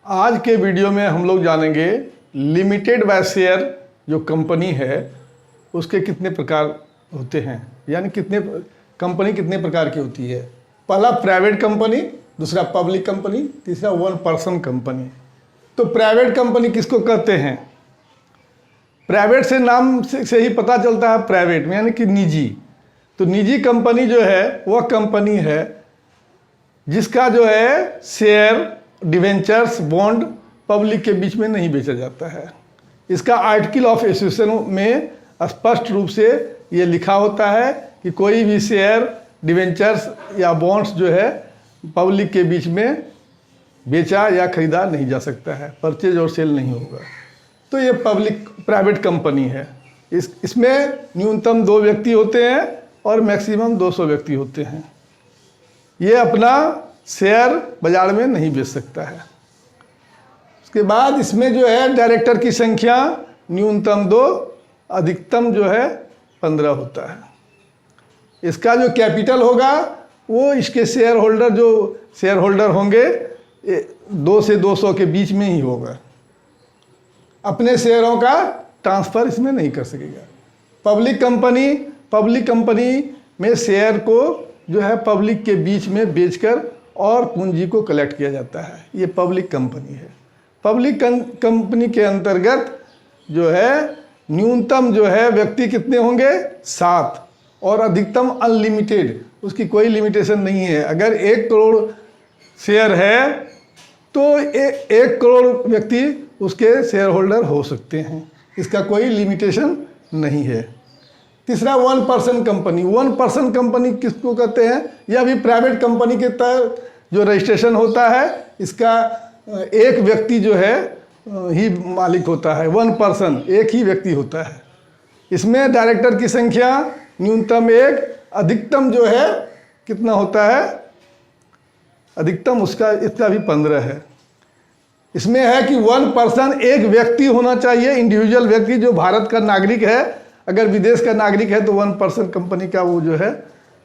आज के वीडियो में हम लोग जानेंगे लिमिटेड बाय शेयर जो कंपनी है उसके कितने प्रकार होते हैं, यानी कंपनी कितने प्रकार की होती है। पहला प्राइवेट कंपनी, दूसरा पब्लिक कंपनी, तीसरा वन पर्सन कंपनी। तो प्राइवेट कंपनी किसको कहते हैं? प्राइवेट से नाम से ही पता चलता है, प्राइवेट में यानी कि निजी। तो निजी कंपनी जो है वह कंपनी है जिसका जो है शेयर, डिवेंचर्स, बॉन्ड पब्लिक के बीच में नहीं बेचा जाता है। इसका आर्टिकल ऑफ एसोसिएशन में स्पष्ट रूप से ये लिखा होता है कि कोई भी शेयर, डिवेंचर्स या बॉन्ड्स जो है पब्लिक के बीच में बेचा या खरीदा नहीं जा सकता है, परचेज और सेल नहीं होगा। तो ये प्राइवेट कंपनी है। इसमें न्यूनतम 2 व्यक्ति होते हैं और मैक्सिमम 200 व्यक्ति होते हैं। ये अपना शेयर बाजार में नहीं बेच सकता है। उसके बाद इसमें जो है डायरेक्टर की संख्या न्यूनतम 2, अधिकतम जो है 15 होता है। इसका जो कैपिटल होगा वो इसके शेयर होल्डर होंगे 2 से 200 के बीच में ही होगा। अपने शेयरों का ट्रांसफ़र इसमें नहीं कर सकेगा। पब्लिक कंपनी में शेयर को जो है पब्लिक के बीच में बेचकर और पूंजी को कलेक्ट किया जाता है। ये पब्लिक कंपनी है। पब्लिक कंपनी के अंतर्गत जो है न्यूनतम जो है व्यक्ति कितने होंगे? 7 और अधिकतम अनलिमिटेड, उसकी कोई लिमिटेशन नहीं है। अगर 1 करोड़ शेयर है तो 1 करोड़ व्यक्ति उसके शेयर होल्डर हो सकते हैं, इसका कोई लिमिटेशन नहीं है। तीसरा one person company. One person company किसको कहते हैं? यह भी प्राइवेट कंपनी के तहत जो रजिस्ट्रेशन होता है, इसका एक व्यक्ति जो है ही मालिक होता है। वन पर्सन, एक ही व्यक्ति होता है। इसमें डायरेक्टर की संख्या न्यूनतम 1, अधिकतम जो है कितना होता है? अधिकतम इसका भी 15 है। इसमें है कि वन पर्सन, एक व्यक्ति होना चाहिए, इंडिविजुअल व्यक्ति जो भारत का नागरिक है। अगर विदेश का नागरिक है तो वन पर्सन कंपनी का वो जो है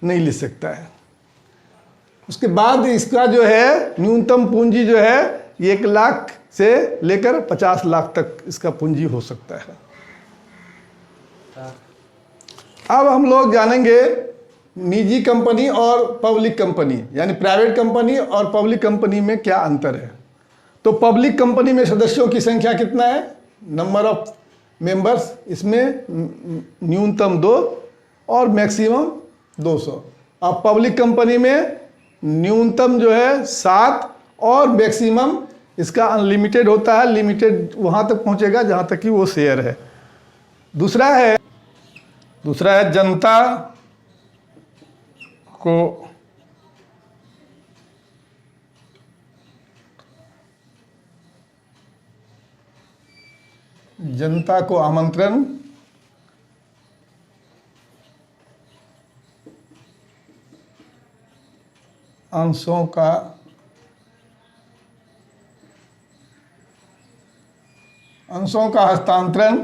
नहीं ले सकता है। उसके बाद इसका जो है न्यूनतम पूंजी जो है 1 लाख से लेकर 50 लाख तक इसका पूंजी हो सकता है। अब हम लोग जानेंगे निजी कंपनी और पब्लिक कंपनी, यानी प्राइवेट कंपनी और पब्लिक कंपनी में क्या अंतर है। तो पब्लिक कंपनी में सदस्यों की संख्या कितना है? नंबर ऑफ मेंबर्स, इसमें न्यूनतम 2 और मैक्सिमम 200। अब पब्लिक कंपनी में न्यूनतम जो है 7 और मैक्सिमम इसका अनलिमिटेड होता है। लिमिटेड वहाँ तक पहुँचेगा जहाँ तक कि वो शेयर है। दूसरा है जनता को आमंत्रण, अंशों का हस्तांतरण,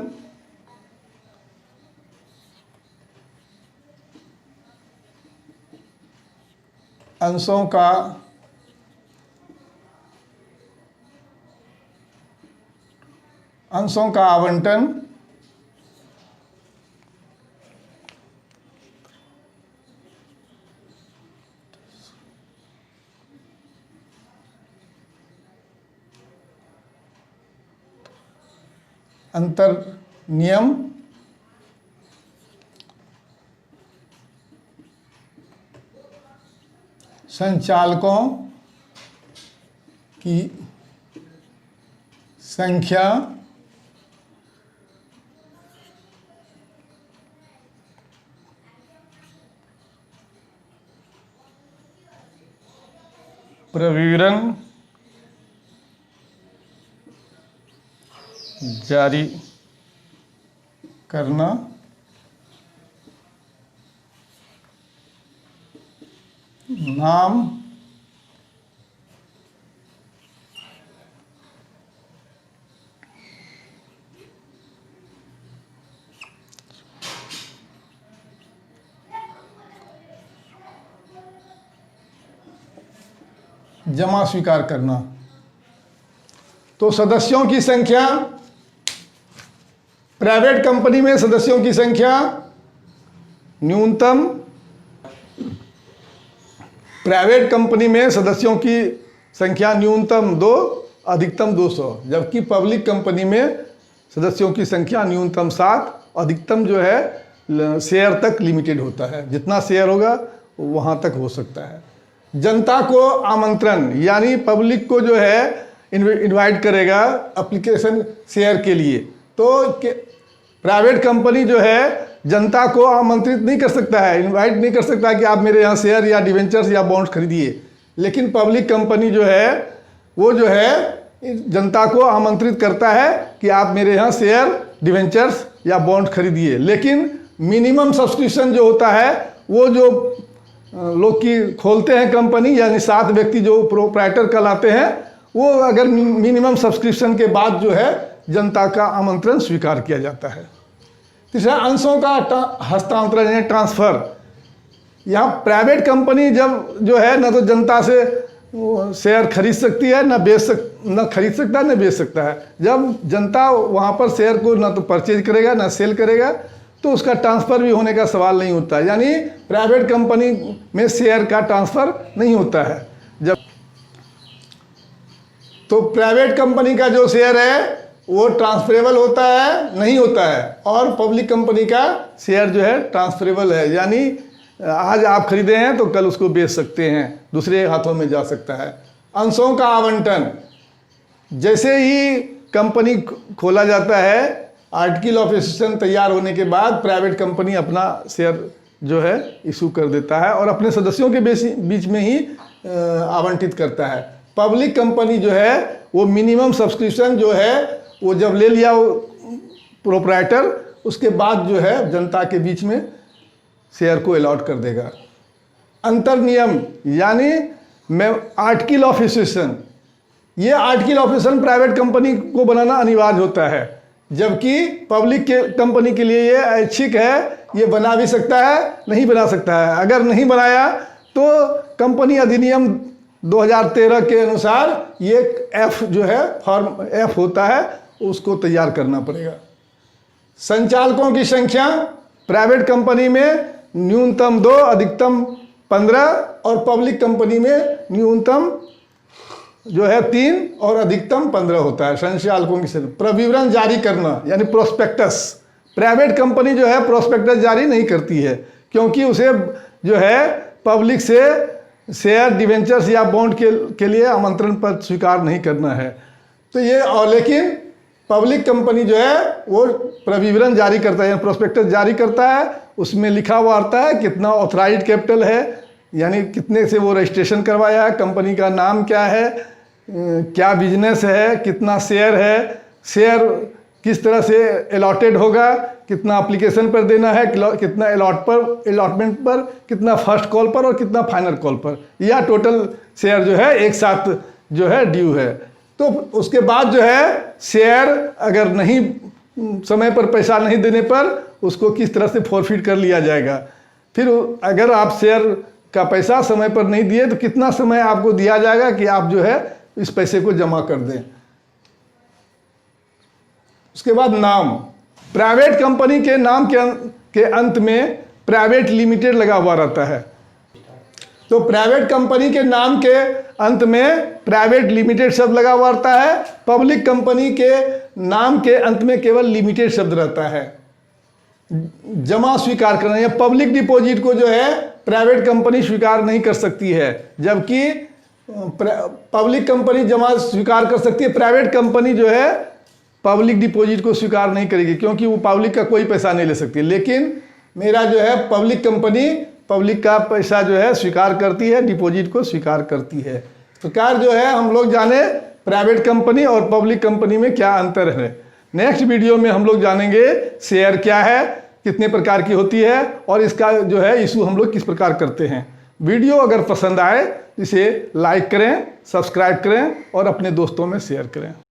अंशों का आवंटन, अंतर नियम, संचालकों की संख्या, प्रविवरण जारी करना, नाम, जमा स्वीकार करना। तो सदस्यों की संख्या, प्राइवेट कंपनी में सदस्यों की संख्या न्यूनतम, प्राइवेट कंपनी में सदस्यों की संख्या न्यूनतम 2, अधिकतम 200, जबकि पब्लिक कंपनी में सदस्यों की संख्या न्यूनतम 7, अधिकतम जो है शेयर तक लिमिटेड होता है, जितना शेयर होगा वहाँ तक हो सकता है। जनता को आमंत्रण, यानी पब्लिक को जो है इनवाइट करेगा एप्लीकेशन शेयर के लिए, तो प्राइवेट कंपनी जो है जनता को आमंत्रित नहीं कर सकता है, इनवाइट नहीं कर सकता कि आप मेरे यहाँ शेयर या डिवेंचर्स या बॉन्ड्स खरीदिए। लेकिन पब्लिक कंपनी जो है वो जो है जनता को आमंत्रित करता है कि आप मेरे यहाँ शेयर, डिवेंचर्स या बॉन्ड खरीदिए। लेकिन मिनिमम सब्सक्रिप्शन जो होता है वो जो लोग की खोलते हैं कंपनी, यानी 7 व्यक्ति जो प्रोप्राइटर कहलाते हैं, वो अगर मिनिमम सब्सक्रिप्शन के बाद जो है जनता का आमंत्रण स्वीकार किया जाता है। तीसरा, अंशों का हस्तांतरण यानी ट्रांसफ़र। यहाँ प्राइवेट कंपनी जब जो है ना तो जनता से शेयर खरीद सकती है, ना खरीद सकता है ना बेच सकता है। जब जनता वहाँ पर शेयर को ना तो परचेज करेगा ना सेल करेगा, तो उसका ट्रांसफ़र भी होने का सवाल नहीं होता। यानी प्राइवेट कंपनी में शेयर का ट्रांसफ़र नहीं होता है। जब तो प्राइवेट कंपनी का जो शेयर है वो ट्रांसफरेबल होता है, नहीं होता है, और पब्लिक कंपनी का शेयर जो है ट्रांसफरेबल है, यानी आज आप खरीदे हैं तो कल उसको बेच सकते हैं, दूसरे हाथों में जा सकता है। अंशों का आवंटन, जैसे ही कंपनी खोला जाता है, आर्टिकल ऑफ एसोसिएशन तैयार होने के बाद प्राइवेट कंपनी अपना शेयर जो है इशू कर देता है और अपने सदस्यों के बीच में ही आवंटित करता है। पब्लिक कंपनी जो है वो मिनिमम सब्सक्रिप्शन जो है वो जब ले लिया प्रोप्राइटर, उसके बाद जो है जनता के बीच में शेयर को अलॉट कर देगा। अंतर नियम, यानी मैं आर्टिकल ऑफ एसोसिएशन, ये article of association private company को बनाना अनिवार्य होता है, जबकि पब्लिक के कंपनी के लिए ये ऐच्छिक है, ये बना भी सकता है नहीं बना सकता है। अगर नहीं बनाया तो कंपनी अधिनियम 2013 के अनुसार ये एफ जो है, फॉर्म एफ होता है, उसको तैयार करना पड़ेगा। संचालकों की संख्या प्राइवेट कंपनी में न्यूनतम 2, अधिकतम 15, और पब्लिक कंपनी में न्यूनतम जो है 3 और अधिकतम 15 होता है संचालकों की संख्या। प्रविवरण जारी करना यानी प्रोस्पेक्टस, प्राइवेट कंपनी जो है प्रोस्पेक्टस जारी नहीं करती है, क्योंकि उसे जो है पब्लिक से शेयर, डिवेंचर्स या बॉन्ड के लिए आमंत्रण पत्र स्वीकार नहीं करना है। तो ये, और लेकिन पब्लिक कंपनी जो है वो प्रविवरण जारी करता है, प्रोस्पेक्टस जारी करता है, उसमें लिखा हुआ आता है कितना ऑथराइज्ड कैपिटल है, यानी कितने से वो रजिस्ट्रेशन करवाया है, कंपनी का नाम क्या है, क्या बिजनेस है, कितना शेयर है, शेयर किस तरह से अलॉटेड होगा, कितना एप्लीकेशन पर देना है, कितना अलॉटमेंट पर, कितना फर्स्ट कॉल पर और कितना फाइनल कॉल पर, या टोटल शेयर जो है एक साथ जो है ड्यू है। तो उसके बाद जो है शेयर अगर नहीं, समय पर पैसा नहीं देने पर उसको किस तरह से फॉरफिट कर लिया जाएगा। फिर अगर आप शेयर का पैसा समय पर नहीं दिए तो कितना समय आपको दिया जाएगा कि आप जो है इस पैसे को जमा कर दें। उसके बाद नाम, प्राइवेट कंपनी के नाम के अंत में प्राइवेट लिमिटेड लगा हुआ रहता है, तो प्राइवेट कंपनी के नाम के अंत में प्राइवेट लिमिटेड शब्द लगा हुआ रहता है। पब्लिक कंपनी के नाम के अंत में केवल लिमिटेड शब्द रहता है। जमा स्वीकार करना या पब्लिक डिपॉजिट को जो है प्राइवेट कंपनी स्वीकार नहीं कर सकती है, जबकि पब्लिक कंपनी जमा स्वीकार कर सकती है। प्राइवेट कंपनी जो है पब्लिक डिपॉजिट को स्वीकार नहीं करेगी, क्योंकि वो पब्लिक का कोई पैसा नहीं ले सकती। लेकिन मेरा जो है पब्लिक कंपनी पब्लिक का पैसा जो है स्वीकार करती है, डिपॉजिट को स्वीकार करती है। इस प्रकार जो है हम लोग जाने प्राइवेट कंपनी और पब्लिक कंपनी में क्या अंतर है। नेक्स्ट वीडियो में हम लोग जानेंगे शेयर क्या है, कितने प्रकार की होती है, और इसका जो है इशू हम लोग किस प्रकार करते हैं। वीडियो अगर पसंद आए इसे लाइक करें, सब्सक्राइब करें और अपने दोस्तों में शेयर करें।